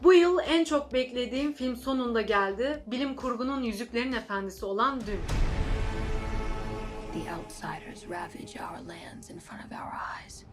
Bu yıl en çok beklediğim film sonunda geldi. Bilim kurgunun Yüzüklerin Efendisi olan Dün. The outsiders ravage our lands in front of our eyes.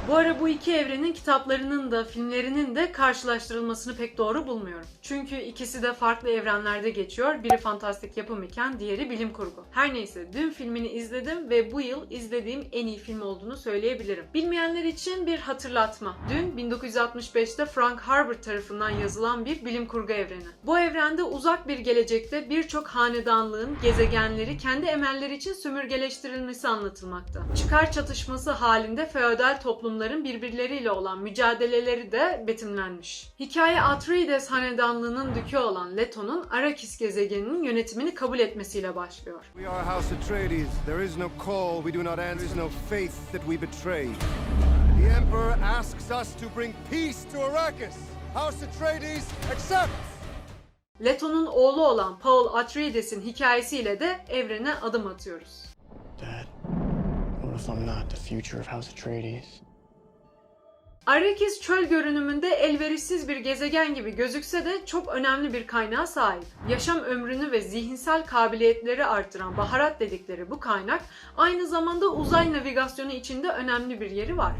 Bu ara bu iki evrenin kitaplarının da filmlerinin de karşılaştırılmasını pek doğru bulmuyorum. Çünkü ikisi de farklı evrenlerde geçiyor. Biri fantastik yapım iken diğeri bilim kurgu. Her neyse Dün filmini izledim ve bu yıl izlediğim en iyi film olduğunu söyleyebilirim. Bilmeyenler için bir hatırlatma. Dün 1965'te Frank Herbert tarafından yazılan bir bilim kurgu evreni. Bu evrende uzak bir gelecekte birçok hanedanlığın gezegenleri kendi emelleri için sömürgeleştirilmesi anlatılmakta. Çıkar çatışması halinde feodal toplumların birbirleriyle olan mücadeleleri de betimlenmiş. Hikaye Atreides hanedanlığının dükü olan Leto'nun Arrakis gezegeninin yönetimini kabul etmesiyle başlıyor. We are House Atreides. There is no call we do not answer. There is no faith that we betray. The Emperor asks us to bring peace to Arrakis. House Atreides accepts. Leto'nun oğlu olan Paul Atreides'in hikayesiyle de evrene adım atıyoruz. Dad, what if I'm not the future of House Atreides? Arrakis çöl görünümünde elverişsiz bir gezegen gibi gözükse de çok önemli bir kaynağa sahip. Yaşam ömrünü ve zihinsel kabiliyetleri artıran baharat dedikleri bu kaynak aynı zamanda uzay navigasyonu içinde önemli bir yeri var.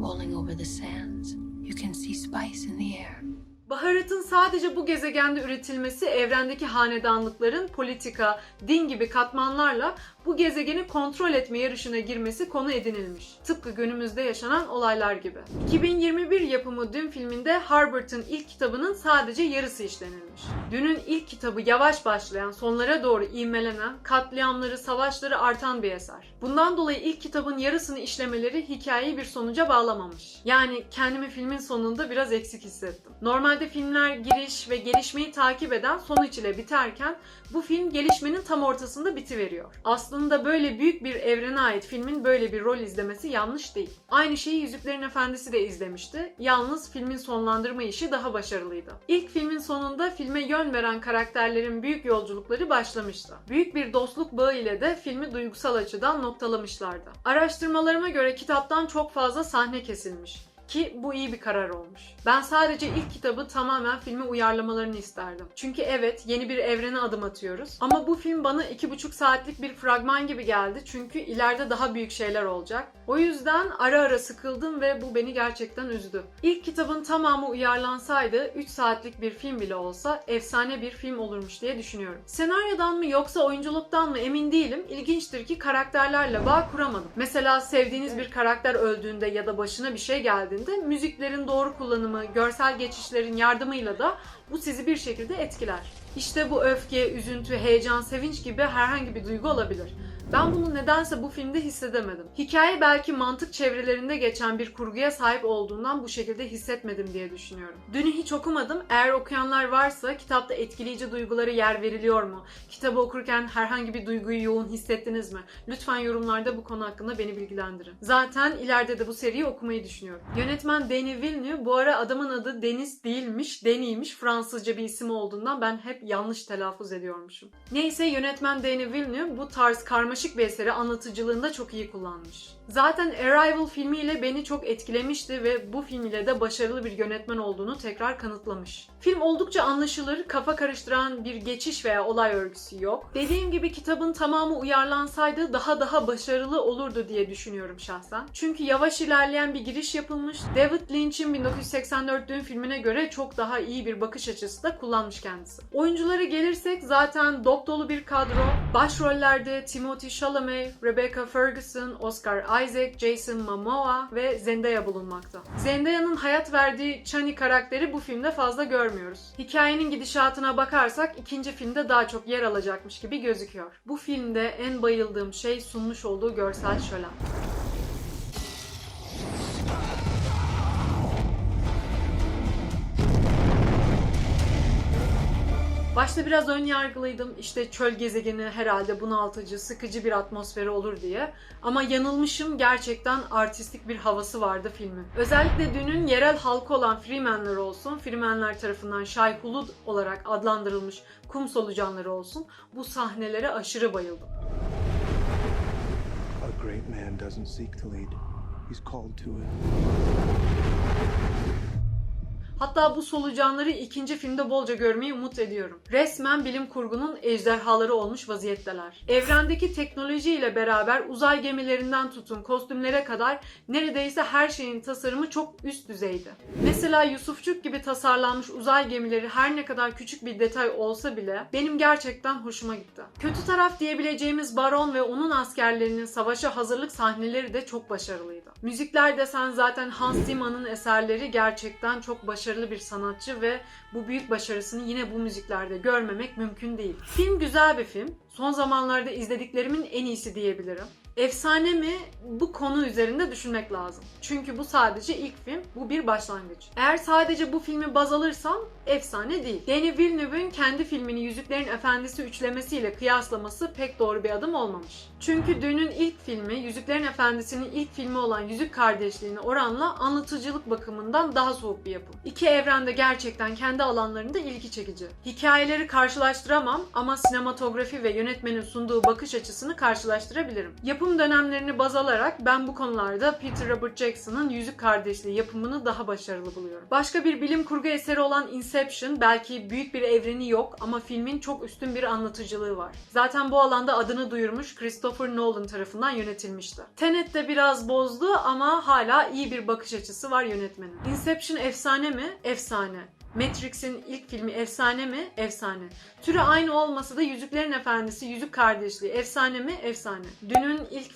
Rolling over the sands, you can see spice in the air. Baharatın sadece bu gezegende üretilmesi evrendeki hanedanlıkların politika, din gibi katmanlarla bu gezegeni kontrol etme yarışına girmesi konu edinilmiş. Tıpkı günümüzde yaşanan olaylar gibi. 2021 yapımı Dün filminde Herbert'ın ilk kitabının sadece yarısı işlenilmiş. Dün'ün ilk kitabı yavaş başlayan, sonlara doğru ivmelenen, katliamları, savaşları artan bir eser. Bundan dolayı ilk kitabın yarısını işlemeleri hikayeyi bir sonuca bağlamamış. Yani kendimi filmin sonunda biraz eksik hissettim. Normalde filmler giriş ve gelişmeyi takip eden sonuç ile biterken bu film gelişmenin tam ortasında bitiveriyor. Aslında böyle büyük bir evrene ait filmin böyle bir rol izlemesi yanlış değil. Aynı şeyi Yüzüklerin Efendisi de izlemişti. Yalnız filmin sonlandırma işi daha başarılıydı. İlk filmin sonunda filme yön veren karakterlerin büyük yolculukları başlamıştı. Büyük bir dostluk bağı ile de filmi duygusal açıdan noktalamışlardı. Araştırmalarıma göre kitaptan çok fazla sahne kesilmiş. Ki bu iyi bir karar olmuş. Ben sadece ilk kitabı tamamen filme uyarlamalarını isterdim. Çünkü evet, yeni bir evrene adım atıyoruz. Ama bu film bana 2,5 saatlik bir fragman gibi geldi. Çünkü ileride daha büyük şeyler olacak. O yüzden ara ara sıkıldım ve bu beni gerçekten üzdü. İlk kitabın tamamı uyarlansaydı 3 saatlik bir film bile olsa efsane bir film olurmuş diye düşünüyorum. Senaryodan mı yoksa oyunculuktan mı emin değilim. İlginçtir ki karakterlerle bağ kuramadım. Mesela sevdiğiniz bir karakter öldüğünde ya da başına bir şey geldiğinde müziklerin doğru kullanımı, görsel geçişlerin yardımıyla da bu sizi bir şekilde etkiler. İşte bu öfke, üzüntü, heyecan, sevinç gibi herhangi bir duygu olabilir. Ben bunu nedense bu filmde hissedemedim. Hikaye belki mantık çevrelerinde geçen bir kurguya sahip olduğundan bu şekilde hissetmedim diye düşünüyorum. Dün'ü hiç okumadım. Eğer okuyanlar varsa kitapta etkileyici duygulara yer veriliyor mu? Kitabı okurken herhangi bir duyguyu yoğun hissettiniz mi? Lütfen yorumlarda bu konu hakkında beni bilgilendirin. Zaten ileride de bu seriyi okumayı düşünüyorum. Yönetmen Denis Villeneuve, bu ara adamın adı Deniz değilmiş, Denis'miş. Fransızca bir isim olduğundan ben hep yanlış telaffuz ediyormuşum. Neyse, yönetmen Denis Villeneuve bu tarz karmaşık bir eseri anlatıcılığında çok iyi kullanmış. Zaten Arrival filmiyle beni çok etkilemişti ve bu film ile de başarılı bir yönetmen olduğunu tekrar kanıtlamış. Film oldukça anlaşılır, kafa karıştıran bir geçiş veya olay örgüsü yok. Dediğim gibi kitabın tamamı uyarlansaydı daha başarılı olurdu diye düşünüyorum şahsen. Çünkü yavaş ilerleyen bir giriş yapılmış. David Lynch'in 1984 Dün filmine göre çok daha iyi bir bakış açısı da kullanmış kendisi. Oyunculara gelirsek zaten dop dolu bir kadro. Başrollerde Timothée Chalamet, Rebecca Ferguson, Oscar Isaac, Jason Momoa ve Zendaya bulunmakta. Zendaya'nın hayat verdiği Chani karakteri bu filmde fazla görmüyoruz. Hikayenin gidişatına bakarsak ikinci filmde daha çok yer alacakmış gibi gözüküyor. Bu filmde en bayıldığım şey sunmuş olduğu görsel şölen. Başta biraz ön yargılıydım. İşte çöl gezegeni herhalde bunaltıcı, sıkıcı bir atmosferi olur diye. Ama yanılmışım, gerçekten artistik bir havası vardı filmin. Özellikle Dün'ün yerel halkı olan Freeman'ler olsun, Freeman'ler tarafından Shai Hulud olarak adlandırılmış kum solucanları olsun, bu sahnelere aşırı bayıldım. A great man doesn't seek to lead. He's called to it. Hatta bu solucanları ikinci filmde bolca görmeyi umut ediyorum. Resmen bilim kurgunun ejderhaları olmuş vaziyetteler. Evrendeki teknolojiyle beraber uzay gemilerinden tutun kostümlere kadar neredeyse her şeyin tasarımı çok üst düzeydi. Mesela Yusufçuk gibi tasarlanmış uzay gemileri her ne kadar küçük bir detay olsa bile benim gerçekten hoşuma gitti. Kötü taraf diyebileceğimiz Baron ve onun askerlerinin savaşa hazırlık sahneleri de çok başarılıydı. Müzikler desen zaten Hans Zimmer'ın eserleri, gerçekten çok başarılı bir sanatçı ve bu büyük başarısını yine bu müziklerde görmemek mümkün değil. Film güzel bir film. Son zamanlarda izlediklerimin en iyisi diyebilirim. Efsane mi? Bu konu üzerinde düşünmek lazım. Çünkü bu sadece ilk film, bu bir başlangıç. Eğer sadece bu filmi baz alırsam efsane değil. Denis Villeneuve'ün kendi filmini Yüzüklerin Efendisi üçlemesiyle kıyaslaması pek doğru bir adım olmamış. Çünkü Düne'ün ilk filmi, Yüzüklerin Efendisi'nin ilk filmi olan Yüzük Kardeşliği'ne oranla anlatıcılık bakımından daha soğuk bir yapım. İki evrende gerçekten kendi alanlarında ilgi çekici. Hikayeleri karşılaştıramam ama sinematografi ve yönetmenin sunduğu bakış açısını karşılaştırabilirim. Yapım dönemlerini baz alarak ben bu konularda Peter Robert Jackson'ın Yüzük Kardeşliği yapımını daha başarılı buluyorum. Başka bir bilim kurgu eseri olan Inception, belki büyük bir evreni yok ama filmin çok üstün bir anlatıcılığı var. Zaten bu alanda adını duyurmuş Christopher Nolan tarafından yönetilmişti. Tenet de biraz bozdu ama hala iyi bir bakış açısı var yönetmenin. Inception efsane mi? Efsane. Matrix'in ilk filmi efsane mi? Efsane. Türü aynı olmasa da Yüzüklerin Efendisi, Yüzük Kardeşliği efsane mi? Efsane. Dün'ün ilk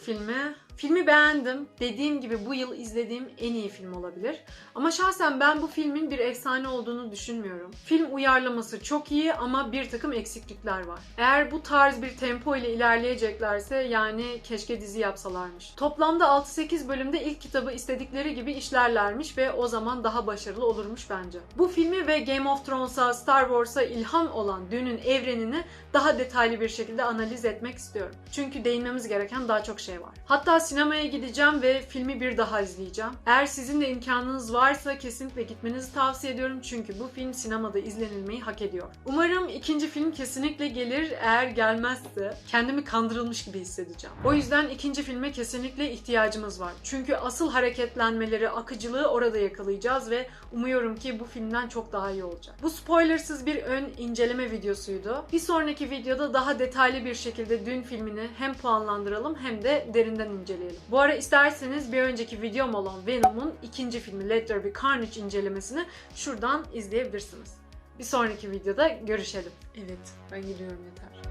filmi beğendim. Dediğim gibi bu yıl izlediğim en iyi film olabilir. Ama şahsen ben bu filmin bir efsane olduğunu düşünmüyorum. Film uyarlaması çok iyi ama bir takım eksiklikler var. Eğer bu tarz bir tempo ile ilerleyeceklerse yani keşke dizi yapsalarmış. Toplamda 6-8 bölümde ilk kitabı istedikleri gibi işlerlermiş ve o zaman daha başarılı olurmuş bence. Bu filmi ve Game of Thrones'a, Star Wars'a ilham olan Düne'ün evrenini daha detaylı bir şekilde analiz etmek istiyorum. Çünkü değinmemiz gereken daha çok şey var. Hatta sinemaya gideceğim ve filmi bir daha izleyeceğim. Eğer sizin de imkanınız varsa kesinlikle gitmenizi tavsiye ediyorum. Çünkü bu film sinemada izlenilmeyi hak ediyor. Umarım ikinci film kesinlikle gelir. Eğer gelmezse kendimi kandırılmış gibi hissedeceğim. O yüzden ikinci filme kesinlikle ihtiyacımız var. Çünkü asıl hareketlenmeleri, akıcılığı orada yakalayacağız ve umuyorum ki bu filmden çok daha iyi olacak. Bu spoilersız bir ön inceleme videosuydu. Bir sonraki videoda daha detaylı bir şekilde Dune filmini hem puanlandıralım hem de derinden inceleyelim. Bu ara isterseniz bir önceki videom olan Venom'un ikinci filmi Let There Be Carnage incelemesini şuradan izleyebilirsiniz. Bir sonraki videoda görüşelim. Evet, ben gidiyorum, yeter.